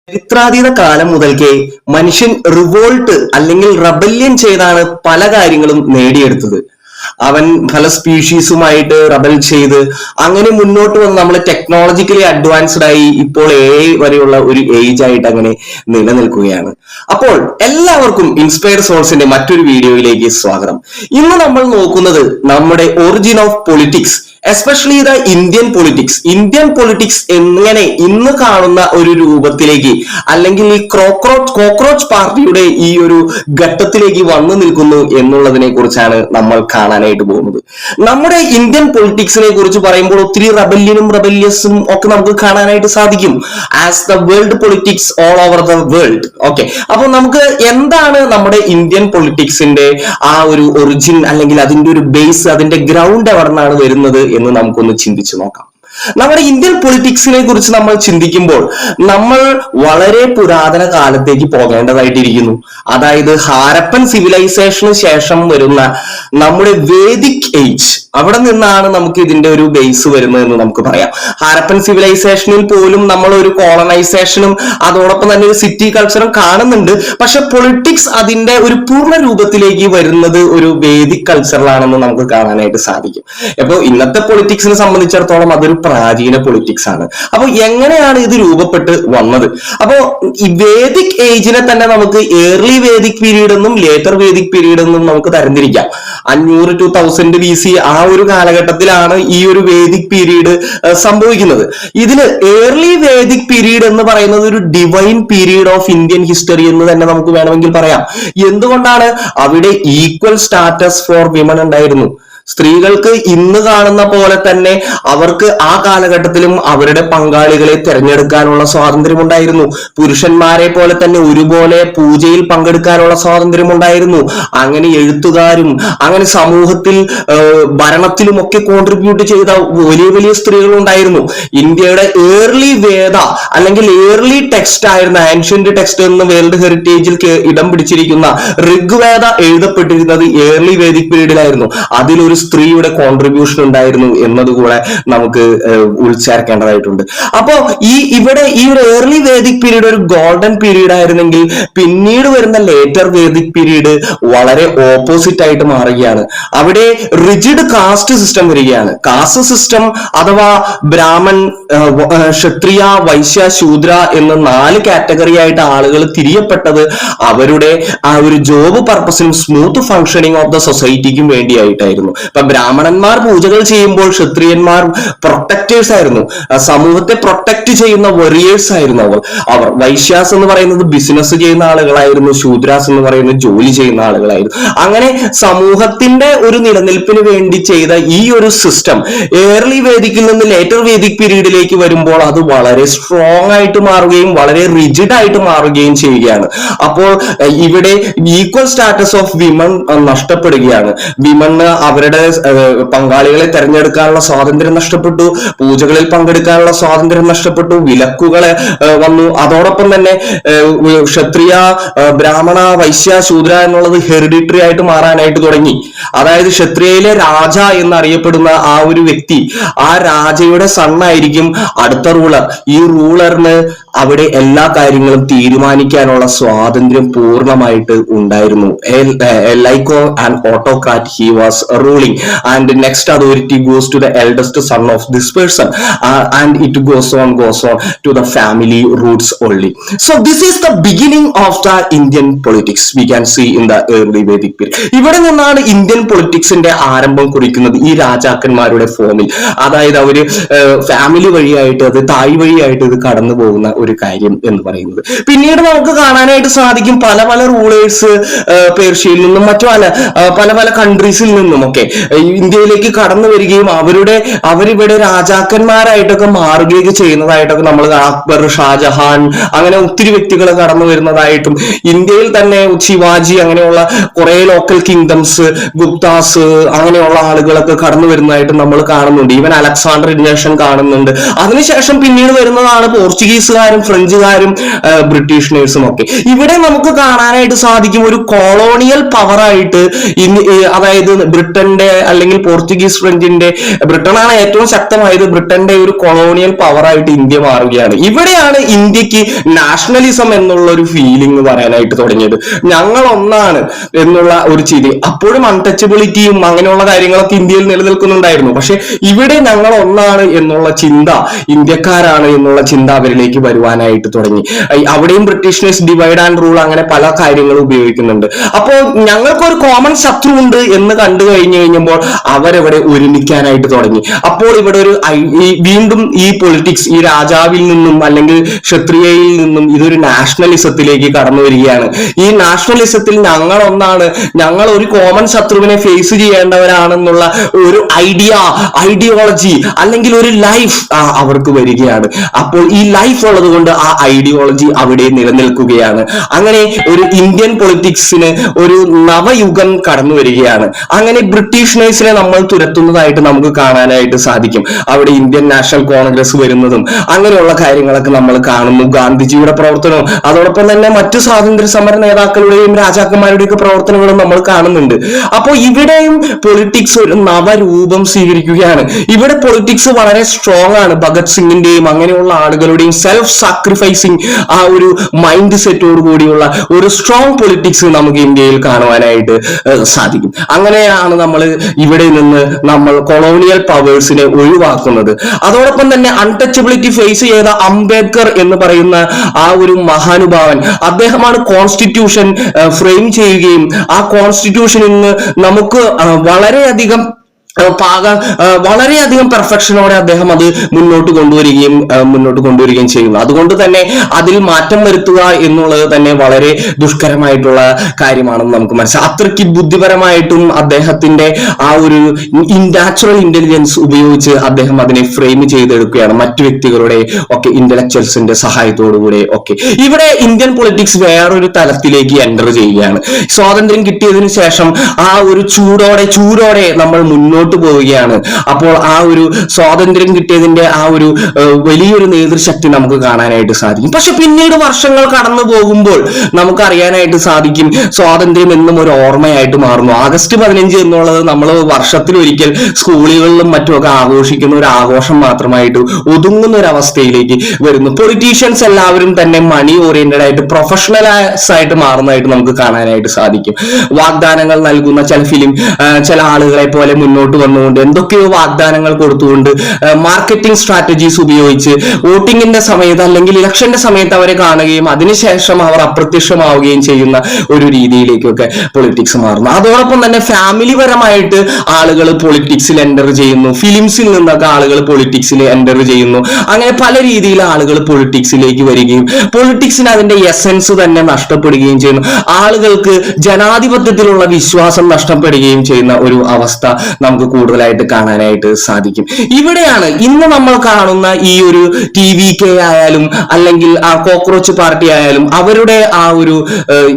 ചരിത്രാതീത കാലം മുതൽക്കേ മനുഷ്യൻ റിവോൾട്ട് അല്ലെങ്കിൽ റബല്യൻ ചെയ്താണ് പല കാര്യങ്ങളും നേടിയെടുത്തത്. അവൻ പല സ്പീഷീസുമായിട്ട് റബൽ ചെയ്ത് അങ്ങനെ മുന്നോട്ട് വന്ന് നമ്മൾ ടെക്നോളജിക്കലി അഡ്വാൻസ്ഡ് ആയി ഇപ്പോൾ AI വരെയുള്ള ഒരു ഏജ് ആയിട്ട് അങ്ങനെ നിലനിൽക്കുകയാണ്. അപ്പോൾ എല്ലാവർക്കും ഇൻസ്പയർ സോഴ്സിന്റെ മറ്റൊരു വീഡിയോയിലേക്ക് സ്വാഗതം. ഇന്ന് നമ്മൾ നോക്കുന്നത് നമ്മുടെ origin of politics, especially the Indian politics എങ്ങനെ ഇന്ന് കാണുന്ന ഒരു രൂപത്തിലേക്ക് അല്ലെങ്കിൽ ഈ കോക്രോച്ച് പാർട്ടിയുടെ ഈ ഒരു ഘട്ടത്തിലേക്ക് വന്നു നിൽക്കുന്നു എന്നുള്ളതിനെ കുറിച്ചാണ് നമ്മൾ കാണാനായിട്ട് പോകുന്നത്. നമ്മുടെ ഇന്ത്യൻ പൊളിറ്റിക്സിനെ കുറിച്ച് പറയുമ്പോൾ ഒത്തിരി റബല്യസും ഒക്കെ നമുക്ക് കാണാനായിട്ട് സാധിക്കും. As the world politics all over the world. Okay, അപ്പൊ നമുക്ക് എന്താണ് നമ്മുടെ ഇന്ത്യൻ പൊളിറ്റിക്സിന്റെ ആ ഒരു ഒറിജിൻ അല്ലെങ്കിൽ അതിന്റെ ഒരു ബേസ്, അതിന്റെ ഗ്രൗണ്ട് എവിടെ നിന്നാണ് വരുന്നത് എന്ന് നമുക്കൊന്ന് ചിന്തിച്ചു നോക്കാം. നമ്മുടെ ഇന്ത്യൻ പൊളിറ്റിക്സിനെ കുറിച്ച് നമ്മൾ ചിന്തിക്കുമ്പോൾ നമ്മൾ വളരെ പുരാതന കാലത്തേക്ക് പോകേണ്ടതായിട്ടിരിക്കുന്നു. അതായത് ഹാരപ്പൻ സിവിലൈസേഷന് ശേഷം വരുന്ന നമ്മുടെ വേദിക് ഏജ്, അവിടെ നിന്നാണ് നമുക്ക് ഇതിന്റെ ഒരു ബേസ് വരുന്നത് എന്ന് നമുക്ക് പറയാം. ഹാരപ്പൻ സിവിലൈസേഷനിൽ പോലും നമ്മൾ ഒരു കോളനൈസേഷനും അതോടൊപ്പം തന്നെ ഒരു സിറ്റി കൾച്ചറും കാണുന്നുണ്ട്. പക്ഷെ പൊളിറ്റിക്സ് അതിന്റെ ഒരു പൂർണ്ണ രൂപത്തിലേക്ക് വരുന്നത് ഒരു വേദിക് കൾച്ചറിലാണെന്ന് നമുക്ക് കാണാനായിട്ട് സാധിക്കും. അപ്പോൾ ഇന്നത്തെ പൊളിറ്റിക്സിനെ സംബന്ധിച്ചിടത്തോളം അതൊരു പ്രാചീന പൊളിറ്റിക്സ് ആണ്. അപ്പൊ എങ്ങനെയാണ് ഇത് രൂപപ്പെട്ട് വന്നത്? അപ്പോ ഈ വേദിക് ഏജിനെ തന്നെ നമുക്ക് ഏർലി വേദിക് പീരീഡ് എന്നും ലേറ്റർ വേദിക് പീരീഡ് എന്നും നമുക്ക് തരംതിരിക്കാം. 500 to 1000 BC ആ ഒരു കാലഘട്ടത്തിലാണ് ഈ ഒരു വേദിക് പീരീഡ് സംഭവിക്കുന്നത്. ഇതിന് ഏർലി വേദിക് പീരീഡ് എന്ന് പറയുന്നത് ഒരു divine period of Indian history എന്ന് തന്നെ നമുക്ക് വേണമെങ്കിൽ പറയാം. എന്തുകൊണ്ടാണ്? അവിടെ ഈക്വൽ സ്റ്റാറ്റസ് ഫോർ വിമൻ ഉണ്ടായിരുന്നു. സ്ത്രീകൾക്ക് ഇന്ന് കാണുന്ന പോലെ തന്നെ അവർക്ക് ആ കാലഘട്ടത്തിലും അവരുടെ പങ്കാളികളെ തിരഞ്ഞെടുക്കാനുള്ള സ്വാതന്ത്ര്യം ഉണ്ടായിരുന്നു. പുരുഷന്മാരെ പോലെ തന്നെ ഒരുപോലെ പൂജയിൽ പങ്കെടുക്കാനുള്ള സ്വാതന്ത്ര്യം ഉണ്ടായിരുന്നു. അങ്ങനെ എഴുത്തുകാരും അങ്ങനെ സമൂഹത്തിൽ ഭരണത്തിലും ഒക്കെ കോൺട്രിബ്യൂട്ട് ചെയ്ത വലിയ വലിയ സ്ത്രീകൾ ഉണ്ടായിരുന്നു. ഇന്ത്യയുടെ ഏർലി വേദ അല്ലെങ്കിൽ ഏർലി ടെക്സ്റ്റ് ആയിരുന്ന ആൻഷ്യന്റ് ടെക്സ്റ്റ് എന്ന് വേൾഡ് ഹെറിറ്റേജിൽ ഇടം പിടിച്ചിരിക്കുന്ന ഋഗ്വേദ എഴുതപ്പെട്ടിരുന്നത് ഏർലി വേദിക് പീരീഡിലായിരുന്നു. അതിലൊരു സ്ത്രീയുടെ കോൺട്രിബ്യൂഷൻ ഉണ്ടായിരുന്നു എന്നതുകൂടെ നമുക്ക് ഉൾച്ചേർക്കേണ്ടതായിട്ടുണ്ട്. അപ്പോ ഇവിടെ ഈ ഒരു ഏർലി വേദിക് പീരീഡ് ഒരു ഗോൾഡൻ പീരീഡ് ആയിരുന്നെങ്കിൽ പിന്നീട് വരുന്ന ലേറ്റർ വേദിക് പീരീഡ് വളരെ ഓപ്പോസിറ്റ് ആയിട്ട് മാറുകയാണ്. അവിടെ റിജിഡ് കാസ്റ്റ് സിസ്റ്റം വരികയാണ്. കാസ്റ്റ് സിസ്റ്റം അഥവാ ബ്രാഹ്മൺ, ക്ഷത്രിയ, വൈശ്യ, ശൂദ്ര എന്ന 4 കാറ്റഗറി ആയിട്ട് ആളുകൾ തിരിയപ്പെട്ടത് അവരുടെ ആ ഒരു ജോബ് പർപ്പസിനും സ്മൂത്ത് ഫങ്ഷനിങ് ഓഫ് ദ സൊസൈറ്റിക്കും വേണ്ടിയായിട്ടായിരുന്നു. ഇപ്പൊ ബ്രാഹ്മണന്മാർ പൂജകൾ ചെയ്യുമ്പോൾ ക്ഷത്രിയന്മാർ പ്രൊട്ടക്ടേഴ്സ് ആയിരുന്നു, സമൂഹത്തെ പ്രൊട്ടക്ട് ചെയ്യുന്ന വറിയേഴ്സ് ആയിരുന്നു അവർ. വൈശ്യാസ് എന്ന് പറയുന്നത് ബിസിനസ് ചെയ്യുന്ന ആളുകളായിരുന്നു, ശൂദ്രാസ് എന്ന് പറയുന്നത് ജോലി ചെയ്യുന്ന ആളുകളായിരുന്നു. അങ്ങനെ സമൂഹത്തിന്റെ ഒരു നിലനിൽപ്പിന് വേണ്ടി ചെയ്ത ഈ ഒരു സിസ്റ്റം ഏർലി വേദിക്കിൽ നിന്ന് ലേറ്റർ വേദിക് പീരീഡിലേക്ക് വരുമ്പോൾ അത് വളരെ സ്ട്രോങ് ആയിട്ട് മാറുകയും വളരെ റിജിഡ് ആയിട്ട് മാറുകയും ചെയ്യുകയാണ്. അപ്പോൾ ഇവിടെ ഈക്വൽ സ്റ്റാറ്റസ് ഓഫ് വിമൺ നഷ്ടപ്പെടുകയാണ്. വിമണ് അവരുടെ പങ്കാളികളെ തെരഞ്ഞെടുക്കാനുള്ള സ്വാതന്ത്ര്യം നഷ്ടപ്പെട്ടു, പൂജകളിൽ പങ്കെടുക്കാനുള്ള സ്വാതന്ത്ര്യം നഷ്ടപ്പെട്ടു, വിലക്കുകളെ വന്നു. അതോടൊപ്പം തന്നെ ക്ഷത്രിയ, ബ്രാഹ്മണ, വൈശ്യ, ശൂദ്ര എന്നുള്ളത് ഹെറിഡിറ്ററി ആയിട്ട് മാറാനായിട്ട് തുടങ്ങി. അതായത് ക്ഷത്രിയയിലെ രാജ എന്നറിയപ്പെടുന്ന ആ ഒരു വ്യക്തി, ആ രാജയുടെ സണ്ണായിരിക്കും അടുത്ത റൂളർ. ഈ റൂളറിന് അവിടെ എല്ലാ കാര്യങ്ങളും തീരുമാനിക്കാനുള്ള സ്വാതന്ത്ര്യം പൂർണ്ണമായിട്ട് ഉണ്ടായിരുന്നു. Like an autocrat he was ruling, and next authority goes to the eldest son of this person, and it goes on to the family roots only. So this is the beginning of the Indian politics we can see in the early Vedic period. ഇവിടെ നിന്നാണ് Indian പൊളിറ്റിക്സിന്റെ ആരംഭം കുറിക്കുന്നത്, ഈ രാജാക്കന്മാരുടെ ഫോമിൽ. അതായത് അവര് family വഴിയായിട്ട്, അത് തായ് വഴിയായിട്ട് ഇത് കടന്നു പോകുന്ന ഒരു കാര്യം എന്ന് പറയുന്നത്. പിന്നീട് നമുക്ക് കാണാനായിട്ട് സാധിക്കും പല പല റൂളേഴ്സ് പേർഷ്യയിൽ നിന്നും മറ്റു പല കൺട്രീസിൽ നിന്നും ഒക്കെ ഇന്ത്യയിലേക്ക് കടന്നു വരികയും അവരിവിടെ രാജാക്കന്മാരായിട്ടൊക്കെ മാറുകയൊക്കെ ചെയ്യുന്നതായിട്ടൊക്കെ നമ്മൾ അക്ബർ, ഷാജഹാൻ അങ്ങനെ ഒത്തിരി വ്യക്തികൾ കടന്നു വരുന്നതായിട്ടും, ഇന്ത്യയിൽ തന്നെ ശിവാജി അങ്ങനെയുള്ള കുറെ ലോക്കൽ കിങ്ഡംസ്, ഗുപ്താസ് അങ്ങനെയുള്ള ആളുകളൊക്കെ കടന്നു വരുന്നതായിട്ട് നമ്മൾ കാണുന്നുണ്ട്. ഈവൻ അലക്സാണ്ടർ ഇന്നേഷൻ കാണുന്നുണ്ട്. അതിനുശേഷം പിന്നീട് വരുന്നതാണ് പോർച്ചുഗീസുകാർ പോർച്ചുഗീസുകാരും ഫ്രഞ്ചുകാരും ബ്രിട്ടീഷ് ഒക്കെ. ഇവിടെ നമുക്ക് കാണാനായിട്ട് സാധിക്കും ഒരു കോളോണിയൽ പവറായിട്ട് അതായത് ബ്രിട്ടന്റെ അല്ലെങ്കിൽ പോർച്ചുഗീസ് ഫ്രഞ്ചിന്റെ, ബ്രിട്ടനാണ് ഏറ്റവും ശക്തമായത്, ബ്രിട്ടന്റെ ഒരു കൊളോണിയൽ പവറായിട്ട് ഇന്ത്യ മാറുകയാണ്. ഇവിടെയാണ് ഇന്ത്യക്ക് നാഷണലിസം എന്നുള്ള ഒരു ഫീലിംഗ് പറയാനായിട്ട് തുടങ്ങിയത്. ഞങ്ങൾ ഒന്നാണ് എന്നുള്ള ഒരു ചിരി. അപ്പോഴും അൺടച്ചബിലിറ്റിയും അങ്ങനെയുള്ള കാര്യങ്ങളൊക്കെ ഇന്ത്യയിൽ നിലനിൽക്കുന്നുണ്ടായിരുന്നു. പക്ഷെ ഇവിടെ ഞങ്ങൾ ഒന്നാണ് എന്നുള്ള ചിന്ത, ഇന്ത്യക്കാരാണ് എന്നുള്ള ചിന്ത അവരിലേക്ക് വരുവാനായിട്ട് തുടങ്ങി. അവിടെയും ബ്രിട്ടീഷേഴ്സ് ഡിവൈഡ് ആൻഡ് റൂൾ അങ്ങനെ പല കാര്യങ്ങളും ഉപയോഗിക്കുന്നുണ്ട്. അപ്പോൾ ഞങ്ങൾക്കൊരു കോമൺ ശത്രു ഉണ്ട് എന്ന് കണ്ടു കഴിഞ്ഞപ്പോൾ അവരവിടെ ഒരുമിക്കാനായിട്ട് തുടങ്ങി. അപ്പോൾ ഇവിടെ ഒരു വീണ്ടും ഈ പൊളിറ്റിക്സ് ഈ രാജാവിൽ നിന്നും അല്ലെങ്കിൽ ക്ഷത്രിയയിൽ നിന്നും ഇതൊരു നാഷണലിസത്തിലേക്ക് കടന്നു വരികയാണ്. ഈ നാഷണലിസത്തിൽ ഞങ്ങൾ ഒന്നാണ്, ഞങ്ങൾ ഒരു കോമൺ ശത്രുവിനെ ഫേസ് ചെയ്യേണ്ടവരാണെന്നുള്ള ഒരു ഐഡിയോളജി അല്ലെങ്കിൽ ഒരു ലൈഫ് അവർക്ക് വരികയാണ്. അപ്പോൾ ഈ ലൈഫ് ഉള്ളത് കൊണ്ട് ആ ഐഡിയോളജി അവിടെ നിലനിൽക്കുകയാണ്. അങ്ങനെ ഒരു ഇന്ത്യൻ പൊളിറ്റിക്സിന് ഒരു നവയുഗം കടന്നു വരികയാണ്. അങ്ങനെ ബ്രിട്ടീഷ് നമ്മൾ തുരത്തുന്നതായിട്ട് നമുക്ക് കാണാനായിട്ട് സാധിക്കും. അവിടെ ഇന്ത്യൻ നാഷണൽ കോൺഗ്രസ് വരുന്നതും അങ്ങനെയുള്ള കാര്യങ്ങളൊക്കെ നമ്മൾ കാണുന്നു. ഗാന്ധിജിയുടെ പ്രവർത്തനവും അതോടൊപ്പം തന്നെ മറ്റു സ്വാതന്ത്ര്യ സമര നേതാക്കളുടെയും രാജാക്കന്മാരുടെയും ഒക്കെ പ്രവർത്തനങ്ങളും നമ്മൾ കാണുന്നുണ്ട്. അപ്പോൾ ഇവിടെയും പൊളിറ്റിക്സ് ഒരു നവരൂപം സ്വീകരിക്കുകയാണ്. ഇവിടെ പൊളിറ്റിക്സ് വളരെ സ്ട്രോങ് ആണ്. ഭഗത് സിംഗിന്റെയും അങ്ങനെയുള്ള ആളുകളുടെയും സെൽഫ് സാക്രിഫൈസിങ് ആ ഒരു മൈൻഡ് സെറ്റോട് കൂടിയുള്ള ഒരു സ്ട്രോങ് പൊളിറ്റിക്സ് നമുക്ക് ഇന്ത്യയിൽ കാണുവാനായിട്ട് സാധിക്കും. അങ്ങനെയാണ് നമ്മൾ ഇവിടെ നിന്ന് നമ്മൾ കൊളോണിയൽ പവേഴ്സിനെ ഒഴിവാക്കുന്നത്. അതോടൊപ്പം തന്നെ അൺടച്ചബിലിറ്റി ഫേസ് ചെയ്ത അംബേദ്കർ എന്ന് പറയുന്ന ആ ഒരു മഹാനുഭാവൻ, അദ്ദേഹമാണ് കോൺസ്റ്റിറ്റ്യൂഷൻ ഫ്രെയിം ചെയ്യുകയും ആ കോൺസ്റ്റിറ്റ്യൂഷനിൽ നിന്ന് നമുക്ക് വളരെയധികം പെർഫെക്ഷനോടെ അദ്ദേഹം അത് മുന്നോട്ട് കൊണ്ടുവരികയും ചെയ്യുന്നു. അതുകൊണ്ട് തന്നെ അതിൽ മാറ്റം വരുത്തുക എന്നുള്ളത് തന്നെ വളരെ ദുഷ്കരമായിട്ടുള്ള കാര്യമാണെന്ന് നമുക്ക് മനസ്സിലാക്കാം. അത്രയ്ക്ക് ബുദ്ധിപരമായിട്ടും അദ്ദേഹത്തിന്റെ ആ ഒരു നാച്ചുറൽ ഇന്റലിജൻസ് ഉപയോഗിച്ച് അദ്ദേഹം അതിനെ ഫ്രെയിം ചെയ്തെടുക്കുകയാണ്, മറ്റു വ്യക്തികളുടെ ഒക്കെ ഇന്റലക്ച്വൽസിന്റെ സഹായത്തോടുകൂടെ ഒക്കെ. ഇവിടെ ഇന്ത്യൻ പൊളിറ്റിക്സ് വേറൊരു തലത്തിലേക്ക് എൻ്റർ ചെയ്യുകയാണ്. സ്വാതന്ത്ര്യം കിട്ടിയതിനു ശേഷം ആ ഒരു ചൂരോടെ നമ്മൾ മുന്നോട്ട് പോവുകയാണ്. അപ്പോൾ ആ ഒരു സ്വാതന്ത്ര്യം കിട്ടിയതിന്റെ ആ ഒരു വലിയൊരു നേതൃശക്തി നമുക്ക് കാണാനായിട്ട് സാധിക്കും. പക്ഷെ പിന്നീട് വർഷങ്ങൾ കടന്നു പോകുമ്പോൾ നമുക്ക് അറിയാനായിട്ട് സാധിക്കും സ്വാതന്ത്ര്യം എന്നും ഒരു ഓർമ്മയായിട്ട് മാറുന്നു. ആഗസ്റ്റ് 15 എന്നുള്ളത് നമ്മൾ വർഷത്തിലൊരിക്കൽ സ്കൂളുകളിലും മറ്റുമൊക്കെ ആഘോഷിക്കുന്ന ഒരു ആഘോഷം മാത്രമായിട്ട് ഒതുങ്ങുന്ന ഒരു അവസ്ഥയിലേക്ക് വരുന്നു. പൊളിറ്റീഷ്യൻസ് എല്ലാവരും തന്നെ മണി ഓറിയന്റഡ് ആയിട്ട് പ്രൊഫഷണലൈസ് ആയിട്ട് മാറുന്നതായിട്ട് നമുക്ക് കാണാനായിട്ട് സാധിക്കും. വാഗ്ദാനങ്ങൾ നൽകുന്ന ചില ആളുകളെ പോലെ മുന്നോട്ട് വന്നുകൊണ്ട് എന്തൊക്കെയോ വാഗ്ദാനങ്ങൾ കൊടുത്തുകൊണ്ട് മാർക്കറ്റിംഗ് സ്ട്രാറ്റജീസ് ഉപയോഗിച്ച് വോട്ടിങ്ങിന്റെ സമയത്ത് അല്ലെങ്കിൽ ഇലക്ഷന്റെ സമയത്ത് അവരെ കാണുകയും അതിനുശേഷം അവർ അപ്രത്യക്ഷമാവുകയും ചെയ്യുന്ന ഒരു രീതിയിലേക്കൊക്കെ പൊളിറ്റിക്സ് മാറുന്നു. അതോടൊപ്പം തന്നെ ഫാമിലി പരമായിട്ട് ആളുകൾ പൊളിറ്റിക്സിൽ എൻ്റർ ചെയ്യുന്നു. ഫിലിംസിൽ നിന്നൊക്കെ ആളുകൾ പൊളിറ്റിക്സിൽ എൻ്റർ ചെയ്യുന്നു. അങ്ങനെ പല രീതിയിൽ ആളുകൾ പൊളിറ്റിക്സിലേക്ക് വരികയും പൊളിറ്റിക്സിന് അതിന്റെ എസൻസ് തന്നെ നഷ്ടപ്പെടുകയും ചെയ്യുന്നു. ആളുകൾക്ക് ജനാധിപത്യത്തിലുള്ള വിശ്വാസം നഷ്ടപ്പെടുകയും ചെയ്യുന്ന ഒരു അവസ്ഥ നമുക്ക് കൂടുതലായിട്ട് കാണാനായിട്ട് സാധിക്കും. ഇവിടെയാണ് ഇന്ന് നമ്മൾ കാണുന്ന ഈ ഒരു TVK ആയാലും അല്ലെങ്കിൽ ആ കോക്രോച്ച് പാർട്ടി ആയാലും അവരുടെ ആ ഒരു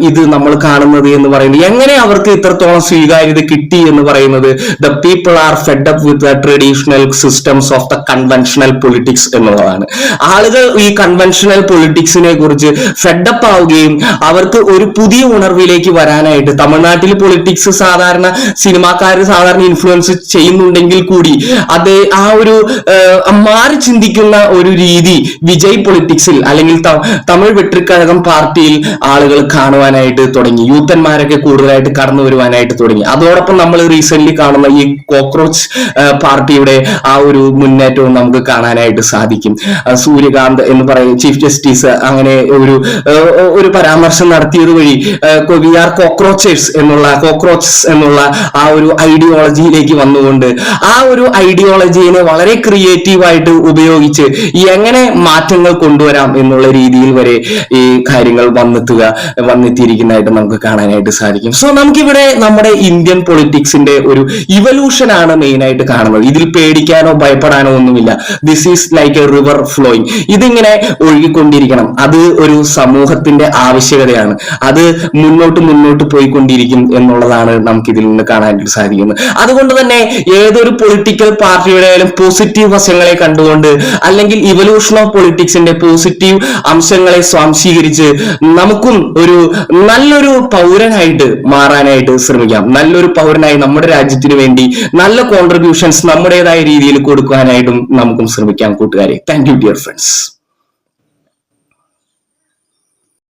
ഇത് നമ്മൾ കാണുന്നത് എന്ന് പറയുന്നത് എങ്ങനെ അവർക്ക് ഇത്രത്തോളം സ്വീകാര്യത കിട്ടി എന്ന് പറയുന്നത് the people are fed up with the traditional systems of the conventional politics എന്നുള്ളതാണ്. ആളുകൾ ഈ കൺവെൻഷണൽ പൊളിറ്റിക്സിനെ കുറിച്ച് ഫെഡപ്പ് ആവുകയും അവർക്ക് ഒരു പുതിയ ഉണർവിലേക്ക് വരാനായിട്ട്, തമിഴ്നാട്ടിൽ പൊളിറ്റിക്സ് സാധാരണ സിനിമാക്കാർ സാധാരണ ഇൻഫ്ലുവൻസ് ചെയ്യുന്നുണ്ടെങ്കിൽ കൂടി അത് ആ ഒരു മാറി ചിന്തിക്കുന്ന ഒരു രീതി വിജയ് പൊളിറ്റിക്സിൽ അല്ലെങ്കിൽ തമിഴ് വെട്രിക്കഴകം പാർട്ടിയിൽ ആളുകൾ കാണുവാനായിട്ട് തുടങ്ങി. യൂത്തന്മാരൊക്കെ കൂടുതലായിട്ട് കടന്നു വരുവാനായിട്ട് തുടങ്ങി. അതോടൊപ്പം നമ്മൾ റീസെന്റ് കാണുന്ന ഈ കോക്രോച്ച് പാർട്ടിയുടെ ആ ഒരു മുന്നേറ്റവും നമുക്ക് കാണാനായിട്ട് സാധിക്കും. സൂര്യകാന്ത് എന്ന് പറയുന്ന ചീഫ് ജസ്റ്റിസ് അങ്ങനെ ഒരു പരാമർശം നടത്തിയത് വഴി വി ആർ കോക്രോച്ചസ് എന്നുള്ള ആ ഒരു ഐഡിയോളജിയിലേക്ക് വന്നുകൊണ്ട് ആ ഒരു ഐഡിയോളജിയെ വളരെ ക്രിയേറ്റീവായിട്ട് ഉപയോഗിച്ച് എങ്ങനെ മാറ്റങ്ങൾ കൊണ്ടുവരാം എന്നുള്ള രീതിയിൽ വരെ ഈ കാര്യങ്ങൾ വന്നെത്തിയിരിക്കുന്നതായിട്ട് നമുക്ക് കാണാനായിട്ട് സാധിക്കും. സോ നമുക്കിവിടെ നമ്മുടെ ഇന്ത്യൻ പൊളിറ്റിക്സിന്റെ ഒരു ഇവല്യൂഷൻ ആണ് മെയിൻ ആയിട്ട് കാണുന്നത്. ഇതിൽ പേടിക്കാനോ ഭയപ്പെടാനോ ഒന്നുമില്ല. This is like A river flowing. ഇതിങ്ങനെ ഒഴുകിക്കൊണ്ടിരിക്കണം. അത് ഒരു സമൂഹത്തിന്റെ ആവശ്യകതയാണ്. അത് മുന്നോട്ട് പോയിക്കൊണ്ടിരിക്കും എന്നുള്ളതാണ് നമുക്ക് ഇതിൽ നിന്ന് കാണാനായിട്ട് സാധിക്കുന്നത്. അതുകൊണ്ട് തന്നെ തന്നെ ഏതൊരു പൊളിറ്റിക്കൽ പാർട്ടിയുടെ പോസിറ്റീവ് വശങ്ങളെ കണ്ടുകൊണ്ട് അല്ലെങ്കിൽ ഇവല്യൂഷൻ ഓഫ് പൊളിറ്റിക്സിന്റെ പോസിറ്റീവ് അംശങ്ങളെ സ്വാംശീകരിച്ച് നമുക്കും ഒരു നല്ലൊരു പൗരനായിട്ട് മാറാനായിട്ട് ശ്രമിക്കാം. നല്ലൊരു പൗരനായി നമ്മുടെ രാജ്യത്തിന് വേണ്ടി നല്ല കോൺട്രിബ്യൂഷൻസ് നമ്മുടേതായ രീതിയിൽ കൊടുക്കാനായിട്ടും നമുക്കും ശ്രമിക്കാം കൂട്ടുകാരെ. Thank you dear friends.